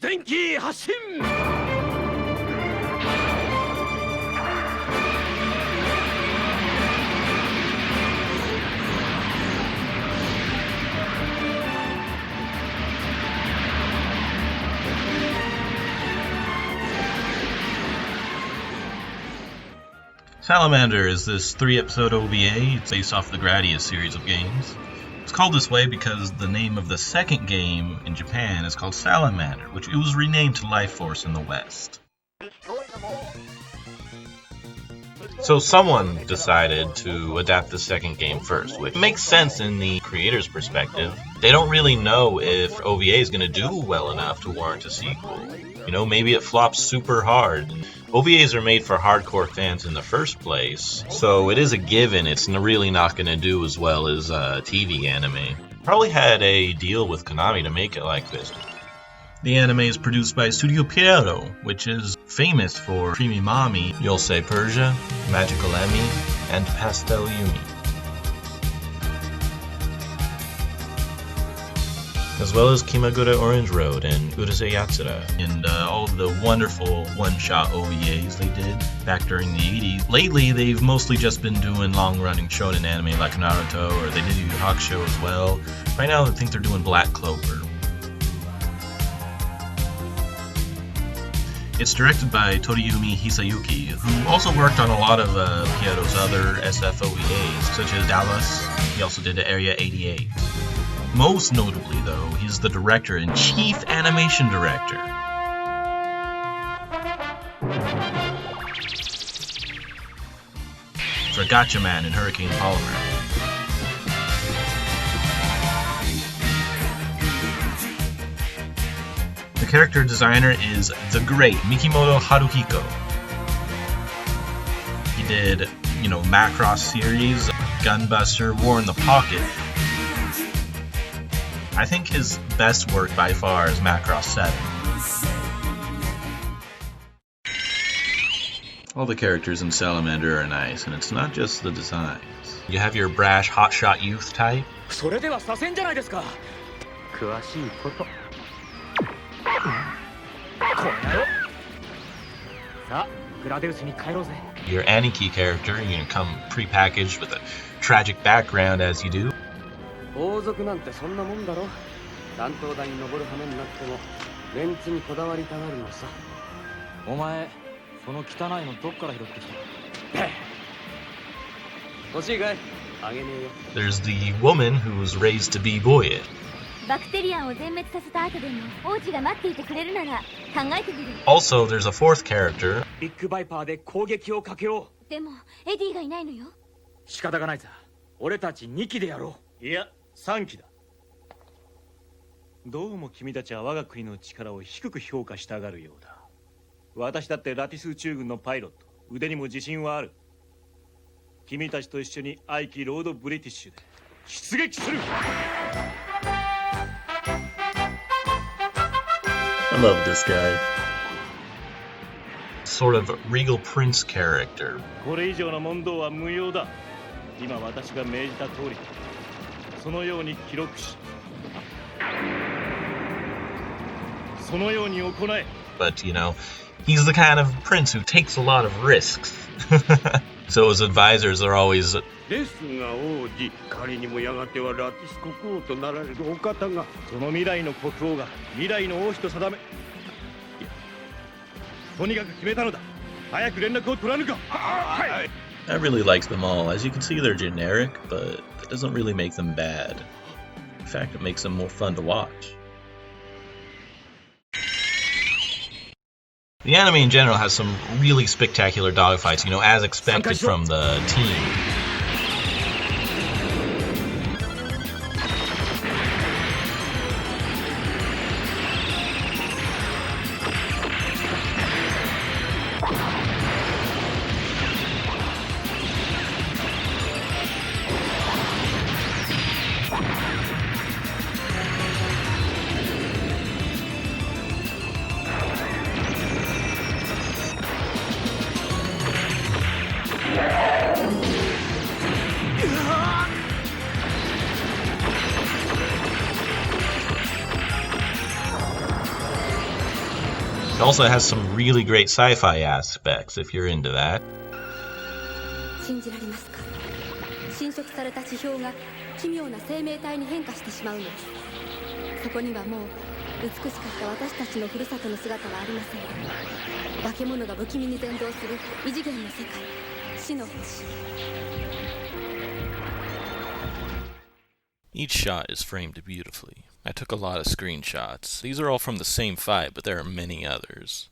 前期発進 Salamander is this 3-episode OVA. It's based off the Gradius series of games. It's called this way because the name of the second game in Japan is called Salamander, which it was renamed to Life Force in the West. So someone decided to adapt the second game first, which makes sense in the creator's perspective. They don't really know if OVA is going to do well enough to warrant a sequel. You know, maybe it flops super hard. OVAs are made for hardcore fans in the first place, so it is a given it's really not going to do as well as TV anime. Probably had a deal with Konami to make it like this. The anime is produced by Studio Pierrot, which is famous for Creamy Mami, You'll Say Persia, Magical Emmy, and Pastel Yumi. As well as Kimagure Orange Road and Urusei Yatsura, and all of the wonderful one-shot OVAs they did back during the 80s. Lately, they've mostly just been doing long-running shonen anime like Naruto, or they did Yu Yu Hakusho as well. Right now, I think they're doing Black Clover. It's directed by Toriyumi Hisayuki, who also worked on a lot of Pierrot's other SF OVAs, such as Dallas. He also did Area 88. Most notably, though, he's the director and chief animation director. For Gatchaman and Hurricane Polymer. The character designer is the great Mikimoto Haruhiko. He did, Macross series, Gunbuster, War in the Pocket. I think his best work by far is Macross 7. All the characters in Salamander are nice, and it's not just the designs. You have your brash, hotshot youth type. Your Aniki character, come pre-packaged with a tragic background as you do. 王族なんてそんなもんだろ。断頭台に登る羽目になってもメンツにこだわりたがるのさ。お前その汚いのどっから拾ってきた？欲しいかい？あげねえよ。There's the woman who was raised to be-boy it. バクテリアンを全滅させた後でも王子が待っていてくれるなら考えてみる。Also, there's a fourth character. ビッグバイパーで攻撃をかけよう。でもエディがいないのよ。仕方がないさ。俺たち2機でやろう。いや。3機だ。どうも君たちは我が国の力を低く評価したがるようだ。私だってラティス宇宙軍のパイロット、腕にも自信はある。君たちと一緒に愛機ロードブリティッシュで出撃する。I love this guy. Sort of regal prince character. これ以上の問答は無用だ。今私が命じた通り。そのように記録し、そのように行え。But, he's the kind of prince who takes a lot of risks. So his advisors are always... ですが王子、仮にもやがてはラティス国王となられるお方が、その未来の国王が未来の王子と定め、いや、とにかく決めたのだ。早く連絡を取らぬか。はい。I really like them all. As you can see, they're generic, but that doesn't really make them bad. In fact, it makes them more fun to watch. The anime in general has some really spectacular dogfights, as expected from the team. also has some really great sci-fi aspects if you're into that. 信じられますか？侵食された地表が奇妙な生命体に変化してしまうのです。そこにはもう美しかった私たちのふるさとの姿はありません。化け物が不気味に伝導する異次元の世界、死の星。 Each shot is framed beautifully. I took a lot of screenshots. These are all from the same fight, but there are many others.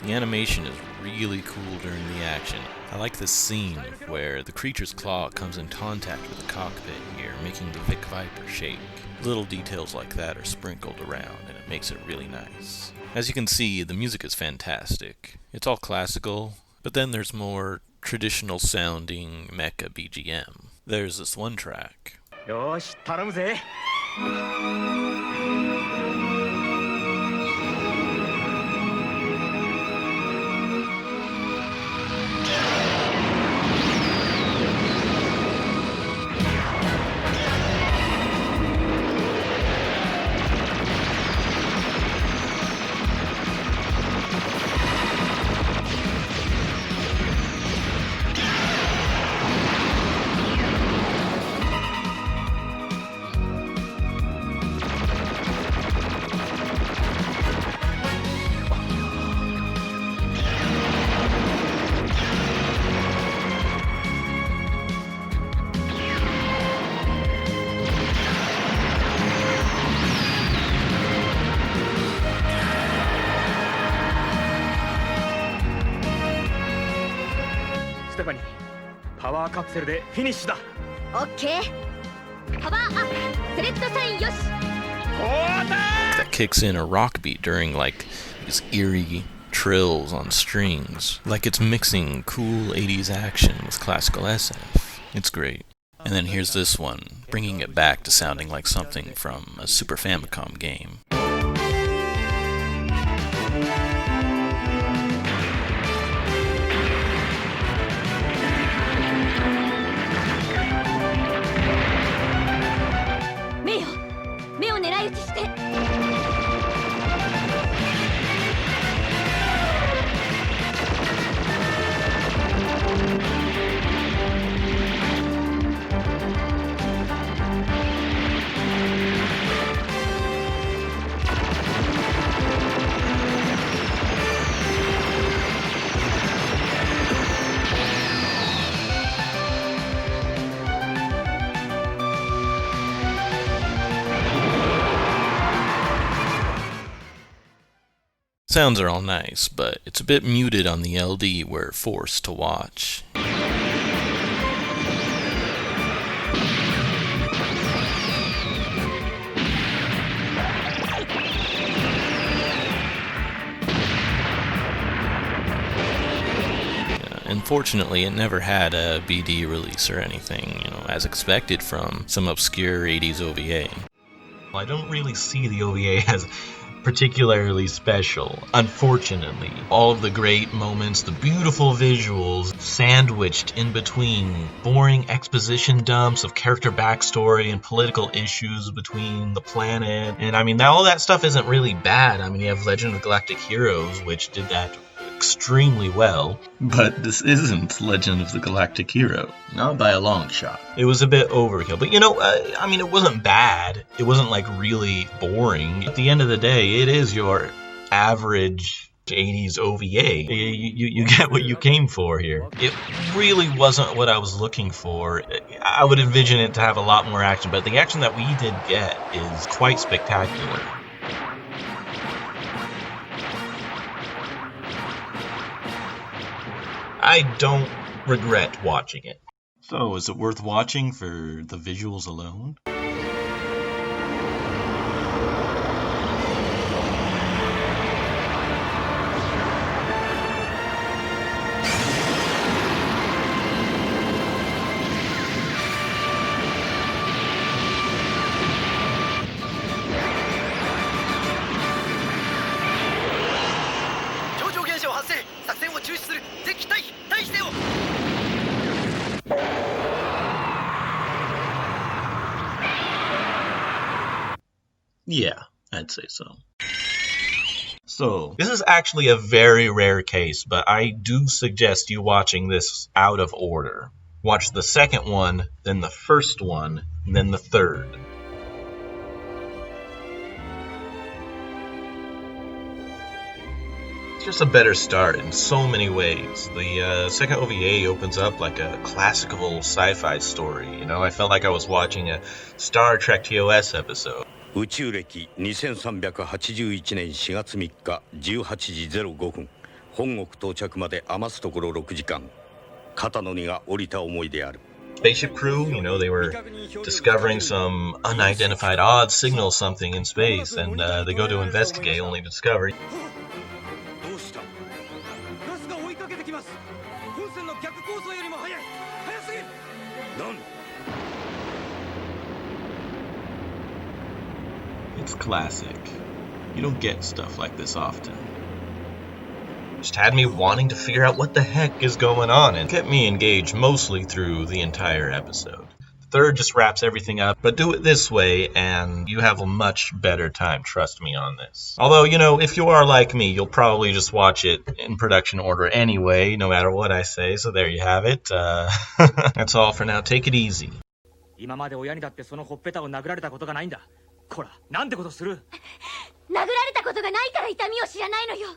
The animation is really cool during the action. I like this scene where the creature's claw comes in contact with the cockpit here, making the Vic Viper shake. Little details like that are sprinkled around, and it makes it really nice. As you can see, the music is fantastic. It's all classical, but then there's more traditional sounding mecha BGM. There's this one track. よし頼むぜ。ステファニー、パワーカプセルでフィニッシュだ。オッケー。パワーアップ、セレクトサインよし。That kicks in a rock beat during like these eerie trills on strings, like it's mixing cool 80s action with classical SF. It's great. And then here's this one, bringing it back to sounding like something from a Super Famicom game. 目を狙い撃ちして。Sounds are all nice, but it's a bit muted on the LD we're forced to watch. Unfortunately, it never had a BD release or anything, as expected from some obscure 80s OVA. I don't really see the OVA as particularly special, unfortunately. All of the great moments, the beautiful visuals, sandwiched in between boring exposition dumps of character backstory and political issues between the planet. And I mean, all that stuff isn't really bad. I mean, you have Legend of Galactic Heroes, which did that extremely well. But this isn't Legend of the Galactic Hero. Not by a long shot. It was a bit overkill. But I mean, it wasn't bad. It wasn't like really boring. At the end of the day, it is your average 80s OVA. You get what you came for here. It really wasn't what I was looking for. I would envision it to have a lot more action, but the action that we did get is quite spectacular. I don't regret watching it. So, is it worth watching for the visuals alone? Yeah, I'd say so. So, this is actually a very rare case, but I do suggest you watching this out of order. Watch the second one, then the first one, and then the third. It's just a better start in so many ways. The second OVA opens up like a classical sci-fi story. You know, I felt like I was watching a Star Trek TOS episode. 宇宙暦2381年4月3日18時05分本国到着まで余すところ6時間肩の荷が下りた思いである Spaceship crew, you know, they were discovering some unidentified odd signal something in space, and they go to investigate, only to discover. どうしたガスが追いかけてきます本線の逆構想よりも速い速すぎるなん It's classic. You don't get stuff like this often. Just had me wanting to figure out what the heck is going on and kept me engaged mostly through the entire episode. The third just wraps everything up, but do it this way and you have a much better time, trust me on this. Although, you know, if you are like me, you'll probably just watch it in production order anyway, no matter what I say, so there you have it. That's all for now. Take it easy. 今まで親にだってそのほっぺたを殴られたことがないんだこらなんてことする殴られたことがないから痛みを知らないのよ